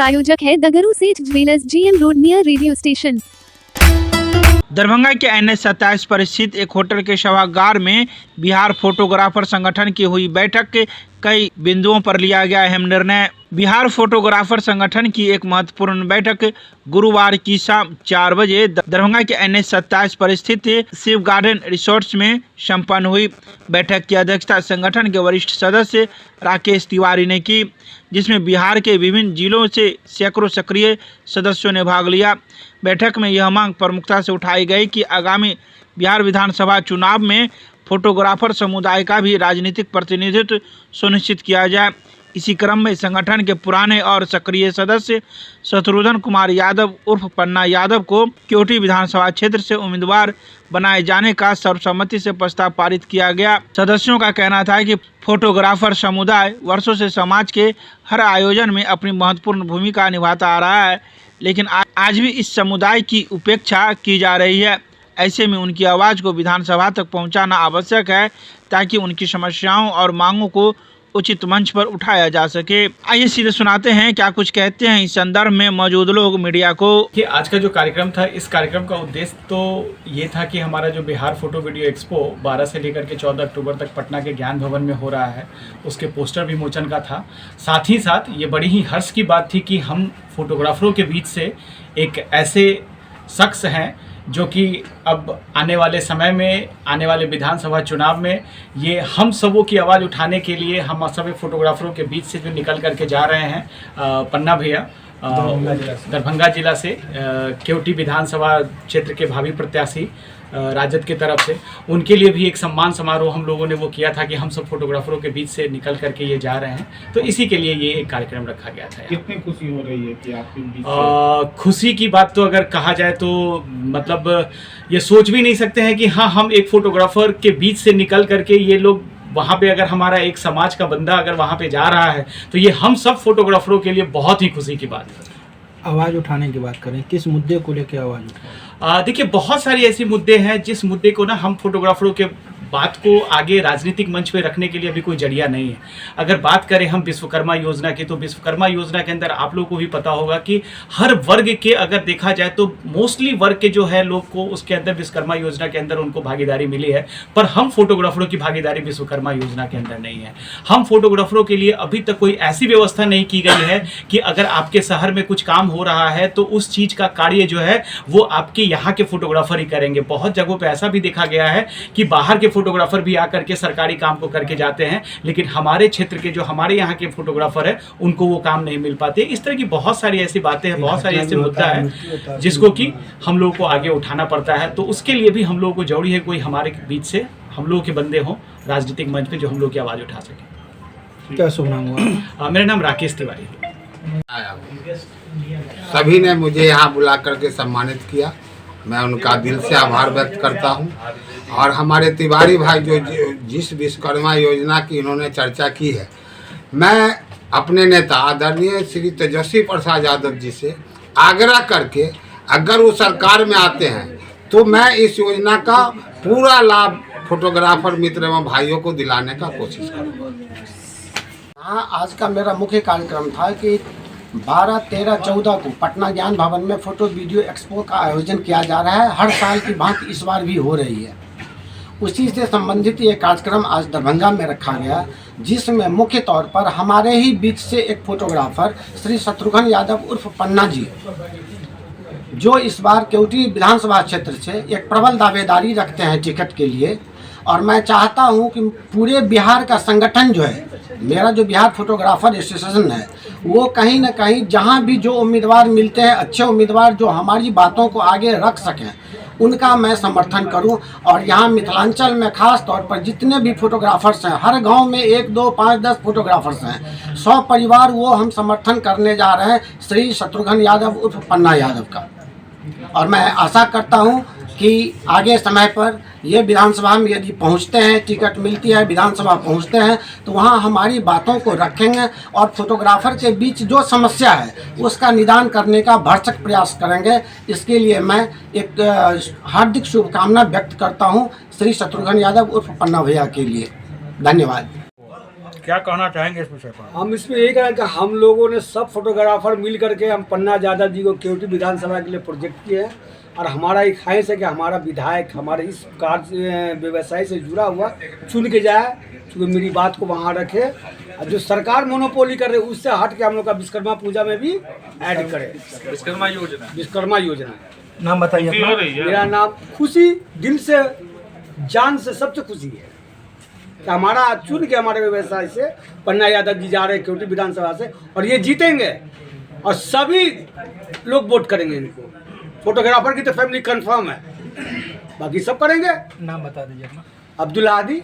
प्रायोजक है दगरू सेठ jewellers, GM road near radio station. Darbhanga के NH 27 पर स्थित एक होटल के सभागार में बिहार फोटोग्राफर संगठन की हुई बैठक के कई बिंदुओं पर लिया गया अहम निर्णय। बिहार फोटोग्राफर संगठन की एक महत्वपूर्ण बैठक गुरुवार की शाम 4 बजे दरभंगा के NH 27 पर स्थित शिव गार्डन रिसोर्ट्स में संपन्न हुई। बैठक की अध्यक्षता संगठन के वरिष्ठ सदस्य राकेश तिवारी ने की, जिसमें बिहार के विभिन्न जिलों से सैकड़ों सक्रिय सदस्यों ने भाग लिया। बैठक में यह मांग प्रमुखता से उठाई गई कि आगामी बिहार विधानसभा चुनाव में फोटोग्राफर समुदाय का भी राजनीतिक प्रतिनिधित्व सुनिश्चित किया जाए। इसी क्रम में संगठन के पुराने और सक्रिय सदस्य शत्रुघ्न कुमार यादव उर्फ पन्ना यादव को केवटी विधानसभा क्षेत्र से उम्मीदवार बनाए जाने का सर्वसम्मति से प्रस्ताव पारित किया गया। सदस्यों का कहना था कि फोटोग्राफर समुदाय वर्षों से समाज के हर आयोजन में अपनी महत्वपूर्ण भूमिका निभाता आ रहा है, लेकिन आज भी इस समुदाय की उपेक्षा की जा रही है। ऐसे में उनकी आवाज़ को विधानसभा तक पहुंचाना आवश्यक है, ताकि उनकी समस्याओं और मांगों को उचित मंच पर उठाया जा सके। आइए सीधे सुनाते हैं क्या कुछ कहते हैं इस संदर्भ में मौजूद लोग मीडिया को। कि आज का जो कार्यक्रम था, इस कार्यक्रम का उद्देश्य तो ये था कि हमारा जो बिहार फोटो वीडियो एक्सपो 12 से लेकर के 14 अक्टूबर तक पटना के ज्ञान भवन में हो रहा है, उसके पोस्टर विमोचन का था। साथ ही साथ ये बड़ी ही हर्ष की बात थी कि हम फोटोग्राफरों के बीच से एक ऐसे शख्स हैं जो कि अब आने वाले समय में, आने वाले विधानसभा चुनाव में ये हम सबों की आवाज़ उठाने के लिए हम सभी फोटोग्राफरों के बीच से जो निकल करके जा रहे हैं, पन्ना भैया दरभंगा जिला से केवटी विधानसभा क्षेत्र के भावी प्रत्याशी राजद की तरफ से, उनके लिए भी एक सम्मान समारोह हम लोगों ने वो किया था कि हम सब फोटोग्राफरों के बीच से निकल करके ये जा रहे हैं। तो इसी के लिए ये एक कार्यक्रम रखा गया था। कितनी खुशी हो रही है कि आपके बीच से? खुशी की बात तो अगर कहा जाए तो मतलब ये सोच भी नहीं सकते हैं कि हाँ, हम एक फोटोग्राफर के बीच से निकल करके ये लोग वहाँ पे, अगर हमारा एक समाज का बंदा अगर वहाँ पे जा रहा है तो ये हम सब फोटोग्राफरों के लिए बहुत ही खुशी की बात है। आवाज़ उठाने की बात करें, किस मुद्दे को लेकर आवाज़ उठाएं? देखिए, बहुत सारी ऐसी मुद्दे हैं जिस मुद्दे को ना हम फोटोग्राफरों के बात को आगे राजनीतिक मंच पे रखने के लिए अभी कोई जरिया नहीं है। अगर बात करें हम विश्वकर्मा योजना की, तो विश्वकर्मा योजना के अंदर आप लोगों को भी पता होगा कि हर वर्ग के अगर देखा जाए तो मोस्टली वर्ग के जो है लोग को उसके अंदर विश्वकर्मा योजना के अंदर उनको भागीदारी मिली है, पर हम फोटोग्राफरों की भागीदारी विश्वकर्मा योजना के अंदर नहीं है। हम फोटोग्राफरों के लिए अभी तक कोई ऐसी व्यवस्था नहीं की गई है कि अगर आपके शहर में कुछ काम हो रहा है तो उस चीज़ का कार्य जो है वो आपके यहाँ के फोटोग्राफर ही करेंगे। बहुत जगहों पर ऐसा भी देखा गया है कि बाहर के फोटोग्राफर भी आकर के सरकारी काम को करके जाते हैं, लेकिन हमारे क्षेत्र के जो हमारे यहाँ के फोटोग्राफर है उनको वो काम नहीं मिल पाते। इस तरह की बहुत सारी ऐसी बातें हैं, बहुत सारी ऐसे मुद्दा है जिसको कि हम लोगों को आगे उठाना पड़ता है। तो उसके लिए भी हम लोगों को जरूरी है कोई हमारे बीच से हम लोगों के बंदे हों राजनीतिक मंच पे जो हम लोग की आवाज़ उठा सके। क्या शुभ नाम हुआ? मेरा नाम राकेश तिवारी है। सभी ने मुझे यहाँ बुला करके सम्मानित किया, मैं उनका दिल से आभार व्यक्त करता हूँ। और हमारे तिवारी भाई जो जिस विश्वकर्मा योजना की इन्होंने चर्चा की है, मैं अपने नेता आदरणीय श्री तेजस्वी प्रसाद यादव जी से आग्रह करके अगर वो सरकार में आते हैं तो मैं इस योजना का पूरा लाभ फोटोग्राफर मित्र एवं भाइयों को दिलाने का कोशिश करूँगा। हाँ, आज का मेरा मुख्य कार्यक्रम था कि 12, 13, 14 को पटना ज्ञान भवन में फोटो वीडियो एक्सपो का आयोजन किया जा रहा है। हर साल की भांति इस बार भी हो रही है। उसी से संबंधित ये कार्यक्रम आज दरभंगा में रखा गया, जिसमें मुख्य तौर पर हमारे ही बीच से एक फोटोग्राफर श्री शत्रुघ्न यादव उर्फ पन्ना जी, जो इस बार केवटी विधानसभा क्षेत्र से एक प्रबल दावेदारी रखते हैं टिकट के लिए। और मैं चाहता हूं कि पूरे बिहार का संगठन जो है, मेरा जो बिहार फोटोग्राफर एसोसिएशन है, वो कहीं ना कहीं जहां भी जो उम्मीदवार मिलते हैं, अच्छे उम्मीदवार जो हमारी बातों को आगे रख सकें, उनका मैं समर्थन करूं। और यहाँ मिथिलांचल में खास तौर पर जितने भी फोटोग्राफर्स हैं, हर गांव में 1, 2, 5, 10 फोटोग्राफर्स हैं, 100 परिवार वो हम समर्थन करने जा रहे हैं श्री शत्रुघ्न यादव उर्फ पन्ना यादव का। और मैं आशा करता हूं कि आगे समय पर ये विधानसभा में यदि पहुंचते हैं, टिकट मिलती है, विधानसभा पहुंचते हैं, तो वहां हमारी बातों को रखेंगे और फोटोग्राफर के बीच जो समस्या है उसका निदान करने का भरसक प्रयास करेंगे। इसके लिए मैं एक हार्दिक शुभकामना व्यक्त करता हूं श्री शत्रुघ्न यादव उर्फ पन्ना भैया के लिए। धन्यवाद। क्या कहना चाहेंगे इस विषय पर? हम इसमें यही कहें कि हम लोगों ने सब फोटोग्राफर मिल करके हम पन्ना यादव जी को केवटी विधानसभा के लिए प्रोजेक्ट किए हैं और हमारा एक ख्वाहिश है कि हमारा विधायक हमारे इस कार्य व्यवसाय से जुड़ा हुआ चुन के जाए, क्योंकि मेरी बात को वहाँ रखे और जो सरकार मोनोपोली कर रही है उससे हट के हम लोग का विश्वकर्मा पूजा में भी ऐड करें। विश्वकर्मा योजना नाम बताइए अपना। मेरा नाम खुशी, दिल से जान से सबसे खुशी है कि हमारा चुन के हमारे व्यवसाय से पन्ना यादव जी जा रहे हैं केवटी विधानसभा से और ये जीतेंगे और सभी लोग वोट करेंगे इनको। फोटोग्राफर की तो फैमिली कंफर्म है, बाकी सब करेंगे। नाम बता दीजिए अपना। अब्दुल हादी।